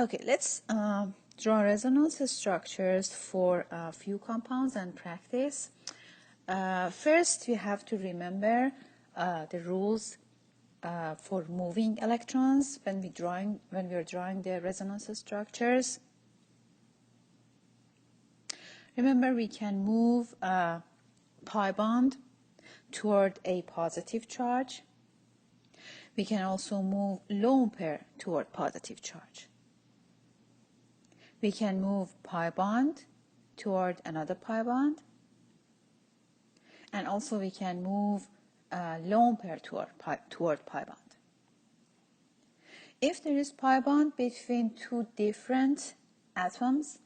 Okay, let's draw resonance structures for a few compounds and practice. First, we have to remember the rules for moving electrons when we are drawing the resonance structures. Remember, we can move a pi bond toward a positive charge. We can also move lone pair toward positive charge. We can move pi bond toward another pi bond. And also we can move lone pair toward pi bond. If there is pi bond between two different atoms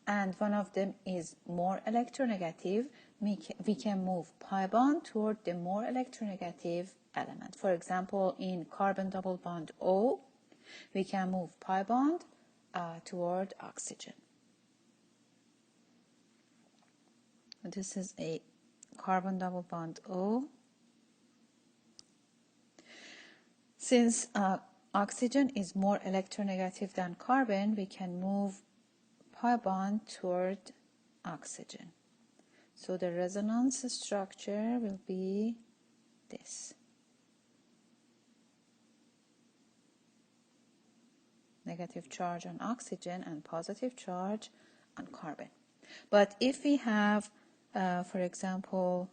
and one of them is more electronegative, we can move pi bond toward the more electronegative element. For example, in carbon double bond O, we can move pi bond toward oxygen. This is a carbon double bond O. Since oxygen is more electronegative than carbon, we can move pi bond toward oxygen. So the resonance structure will be this. Negative charge on oxygen and positive charge on carbon. But if we have, for example,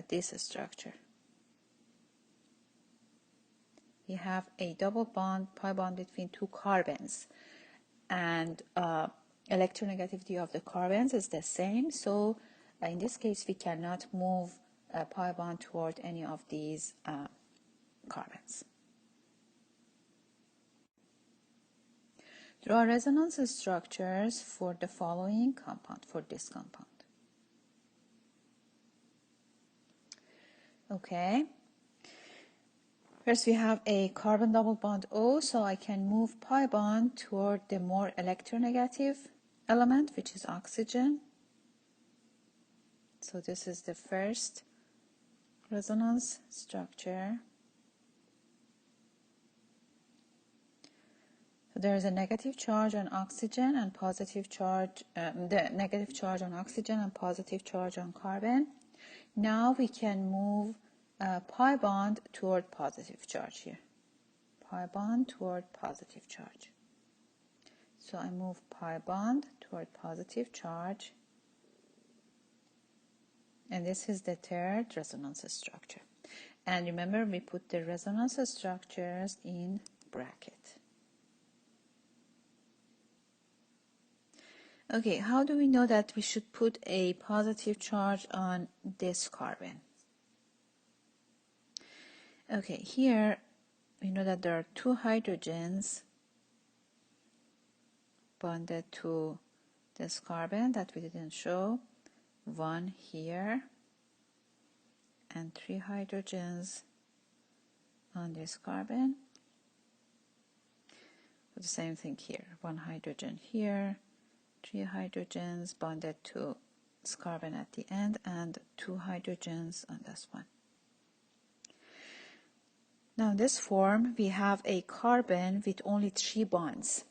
this structure, we have a double bond, pi bond between two carbons, and electronegativity of the carbons is the same. So in this case, we cannot move a pi bond toward any of these carbons. Draw resonance structures for the following compound, for this compound. Okay. First we have a carbon double bond O, so I can move pi bond toward the more electronegative element, which is oxygen. So this is the first resonance structure. So there is a negative charge on oxygen and positive charge, the negative charge on oxygen and positive charge on carbon. Now we can move pi bond toward positive charge here. Pi bond toward positive charge. So I move pi bond toward positive charge. And this is the third resonance structure. And remember, we put the resonance structures in bracket. Okay, how do we know that we should put a positive charge on this carbon? Okay, here we know that there are two hydrogens bonded to this carbon that we didn't show. One here and three hydrogens on this carbon. The same thing here. One hydrogen here, three hydrogens bonded to this carbon at the end, and two hydrogens on this one. Now in this form we have a carbon with only 3 bonds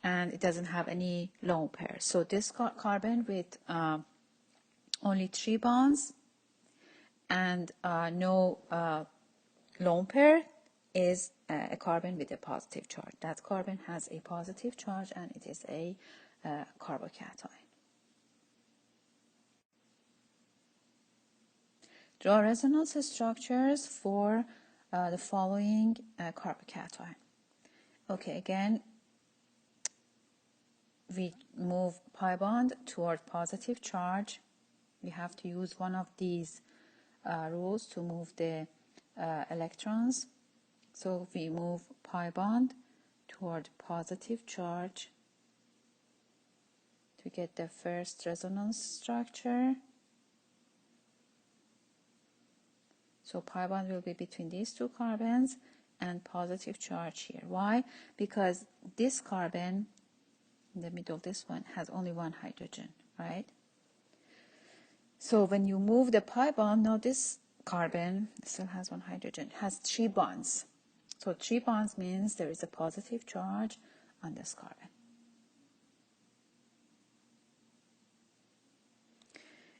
and it doesn't have any lone pair. So this carbon with only 3 bonds and no lone pair is a carbon with a positive charge. That carbon has a positive charge and it is a carbocation. Draw resonance structures for the following carbocation. Okay, again, we move pi bond toward positive charge. We have to use one of these rules to move the electrons. So we move pi bond toward positive charge to get the first resonance structure. So pi bond will be between these two carbons and positive charge here. Why? Because this carbon in the middle, this one, has only one hydrogen, right? So when you move the pi bond, now this carbon still has one hydrogen, has 3 bonds. So 3 bonds means there is a positive charge on this carbon.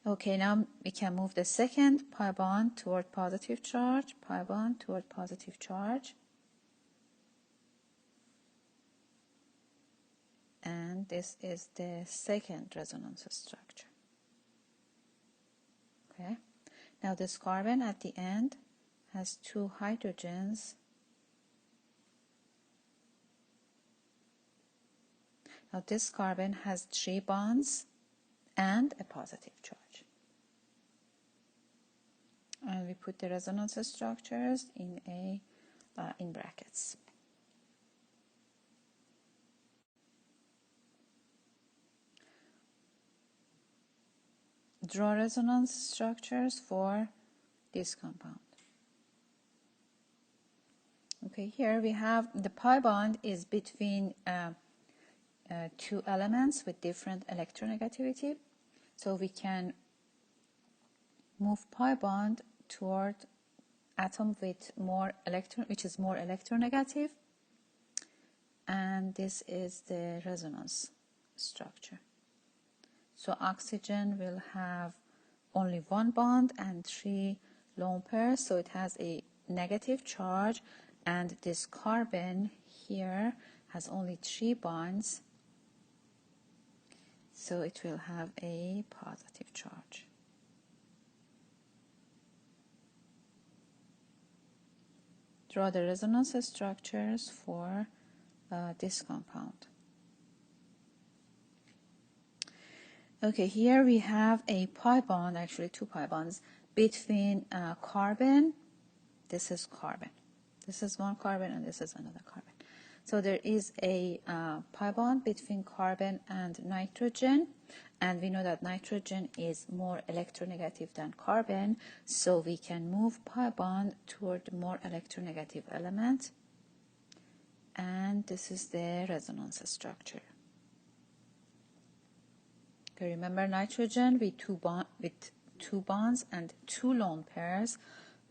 Okay, now we can move the second pi bond toward positive charge, pi bond toward positive charge. And this is the second resonance structure. Okay, now this carbon at the end has 2 hydrogens. Now this carbon has 3 bonds and a positive charge. And we put the resonance structures in brackets. Draw resonance structures for this compound. Okay, here we have the pi bond is between 2 elements with different electronegativity. So we can move pi bond toward atom with more electron, which is more electronegative, and this is the resonance structure. So oxygen will have only 1 bond and 3 lone pairs, so it has a negative charge, and this carbon here has only 3 bonds, so it will have a positive charge. Draw the resonance structures for this compound. Okay, here we have a pi bond, actually 2 pi bonds, between carbon. This is carbon. This is one carbon and this is another carbon. So there is a pi bond between carbon and nitrogen, and we know that nitrogen is more electronegative than carbon, so we can move pi bond toward the more electronegative element, and this is the resonance structure. Okay, remember nitrogen with two bonds and 2 lone pairs,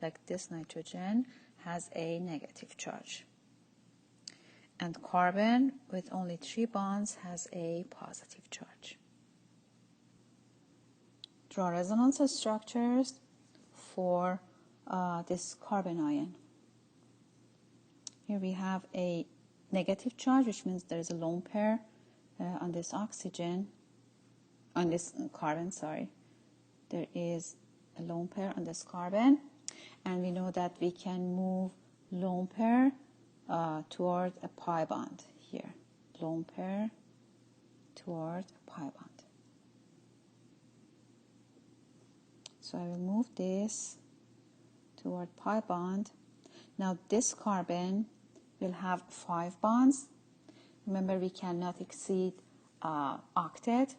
like this nitrogen, has a negative charge. And carbon with only 3 bonds has a positive charge. Draw resonance structures for this carbon ion. Here we have a negative charge, which means there is a lone pair on this oxygen, on this carbon, sorry. There is a lone pair on this carbon, and we know that we can move lone pair toward a pi bond here. Lone pair toward a pi bond. So I will move this toward pi bond. Now this carbon will have 5 bonds. Remember, we cannot exceed octet.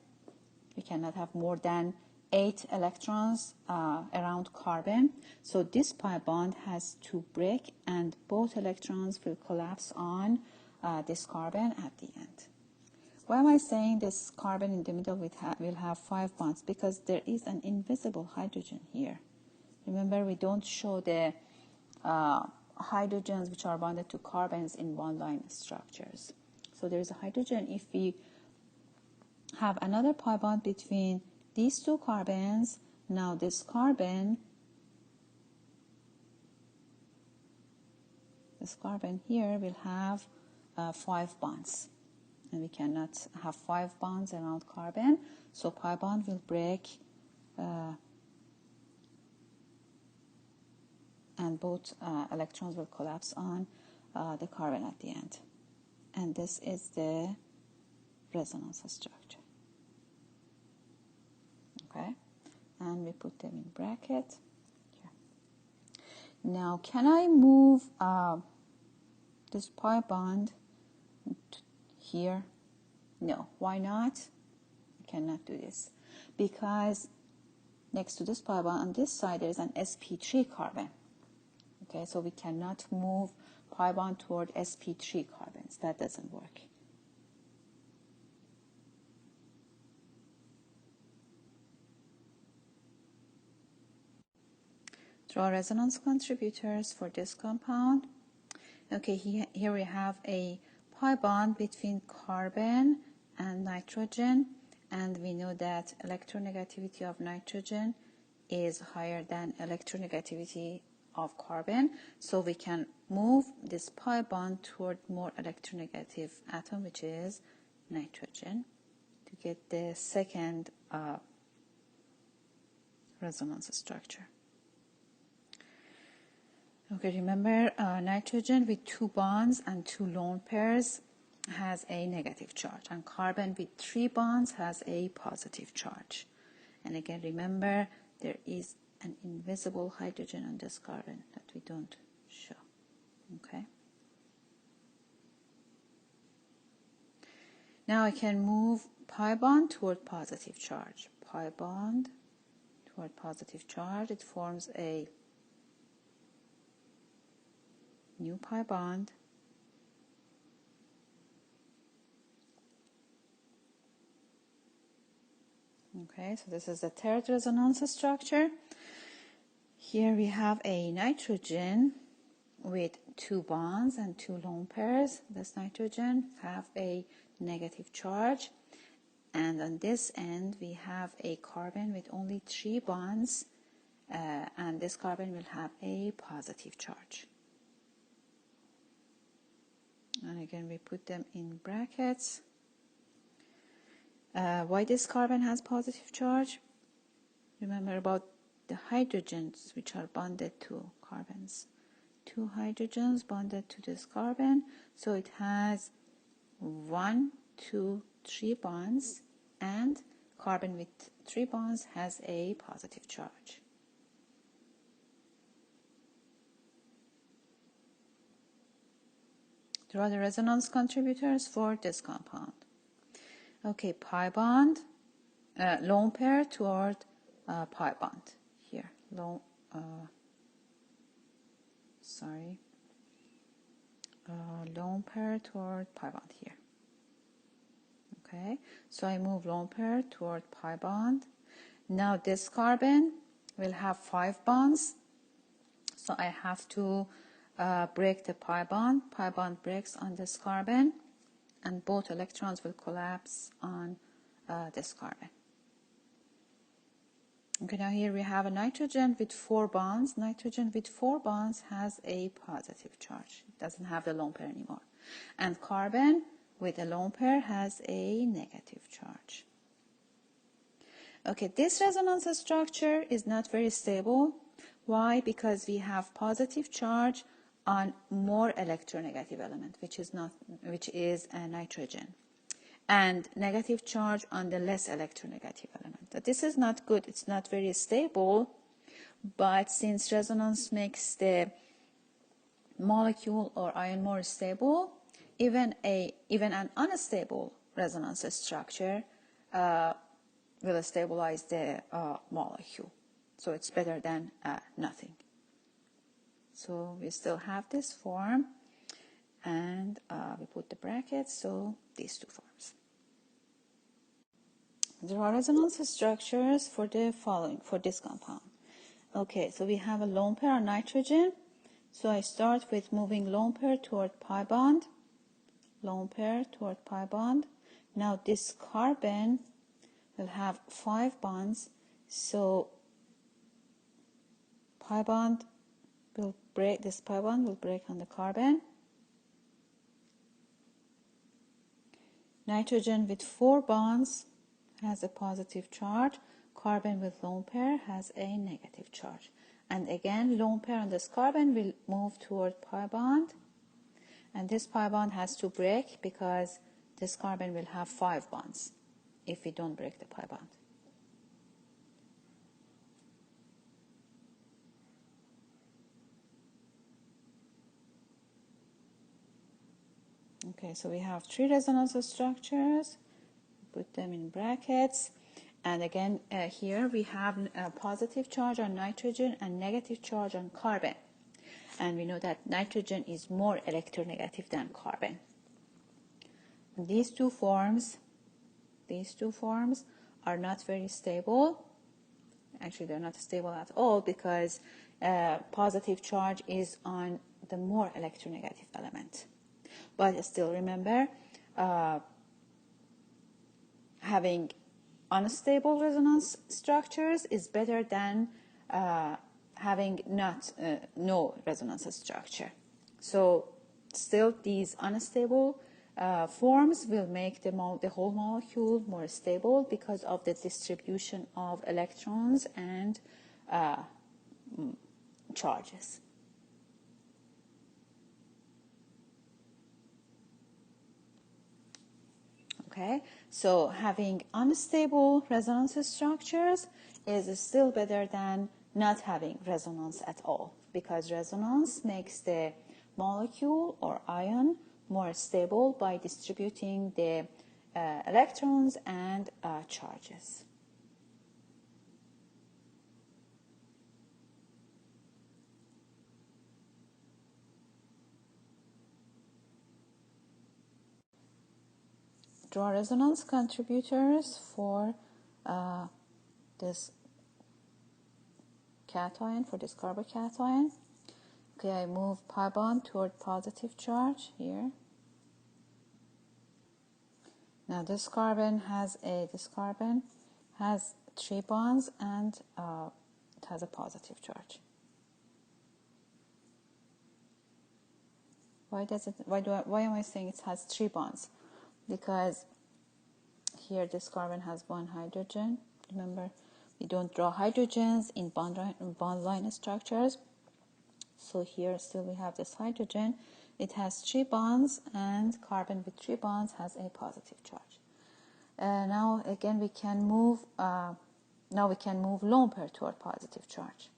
We cannot have more than 8 electrons around carbon. So this pi bond has to break, and both electrons will collapse on this carbon at the end. Why am I saying this carbon in the middle will have 5 bonds? Because there is an invisible hydrogen here. Remember, we don't show the hydrogens which are bonded to carbons in one-line structures. So there is a hydrogen. If we have another pi bond between these 2 carbons, now this carbon here will have 5 bonds. And we cannot have 5 bonds around carbon, so pi bond will break and both electrons will collapse on the carbon at the end. And this is the resonance structure. Okay, and we put them in bracket here. Now, can I move this pi bond here? No. Why not? I cannot do this because next to this pi bond on this side there is an sp3 carbon. Okay, so we cannot move pi bond toward sp3 carbons. That doesn't work. Draw resonance contributors for this compound. Okay, here we have a pi bond between carbon and nitrogen, and we know that electronegativity of nitrogen is higher than electronegativity of carbon, so we can move this pi bond toward more electronegative atom, which is nitrogen, to get the second resonance structure. Okay, remember nitrogen with 2 bonds and 2 lone pairs has a negative charge, and carbon with 3 bonds has a positive charge. And again, remember there is an invisible hydrogen on this carbon that we don't show. Okay. Now I can move pi bond toward positive charge. Pi bond toward positive charge. It forms a new pi bond. Okay, so this is the third resonance structure. Here we have a nitrogen with 2 bonds and 2 lone pairs. This nitrogen have a negative charge, and on this end we have a carbon with only 3 bonds, and this carbon will have a positive charge. And again we put them in brackets. Why this carbon has positive charge? Remember about the hydrogens which are bonded to carbons. 2 hydrogens bonded to this carbon, so it has 1, 2, 3 bonds, and carbon with 3 bonds has a positive charge. There are the resonance contributors for this compound. Okay, pi bond, lone pair toward pi bond. Here, lone pair toward pi bond here. Okay, so I move lone pair toward pi bond. Now this carbon will have 5 bonds, so I have to break the pi bond. Pi bond breaks on this carbon, and both electrons will collapse on this carbon. Okay, now here we have a nitrogen with 4 bonds. Nitrogen with 4 bonds has a positive charge. It doesn't have the lone pair anymore. And carbon with a lone pair has a negative charge. Okay, this resonance structure is not very stable. Why? Because we have positive charge on more electronegative element, which is a nitrogen, and negative charge on the less electronegative element. This is not good. It's not very stable, but since resonance makes the molecule or ion more stable, even an unstable resonance structure will stabilize the molecule. So it's better than nothing. So we still have this form, and we put the brackets, so these 2 forms. There are resonance structures for the following, for this compound. Okay, so we have a lone pair on nitrogen. So I start with moving lone pair toward pi bond, lone pair toward pi bond. Now this carbon will have 5 bonds, so pi bond will break, this pi bond will break on the carbon. Nitrogen with 4 bonds has a positive charge. Carbon with lone pair has a negative charge. And again, lone pair on this carbon will move toward pi bond. And this pi bond has to break because this carbon will have 5 bonds if we don't break the pi bond. Okay, so we have 3 resonance structures. Put them in brackets. And again, here we have a positive charge on nitrogen and negative charge on carbon. And we know that nitrogen is more electronegative than carbon. And these two forms are not very stable. Actually, they're not stable at all because positive charge is on the more electronegative element. But still remember, having unstable resonance structures is better than having no resonance structure. So still these unstable forms will make the whole molecule more stable because of the distribution of electrons and charges. Okay, so having unstable resonance structures is still better than not having resonance at all, because resonance makes the molecule or ion more stable by distributing the electrons and charges. Draw resonance contributors for this cation, for this carbocation. Okay, I move pi bond toward positive charge here. Now this carbon has 3 bonds and it has a positive charge. Why am I saying it has 3 bonds? Because here this carbon has 1 hydrogen. Remember, we don't draw hydrogens in bond line structures. So here still we have this hydrogen. It has 3 bonds, and carbon with 3 bonds has a positive charge. Now again we can move lone pair toward positive charge.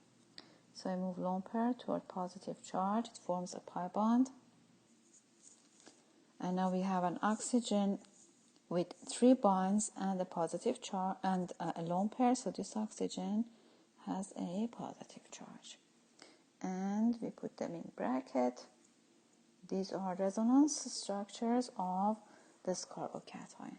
So I move lone pair toward positive charge. It forms a pi bond. And now we have an oxygen with 3 bonds and a positive charge and a lone pair. So this oxygen has a positive charge. And we put them in bracket. These are resonance structures of this carbocation.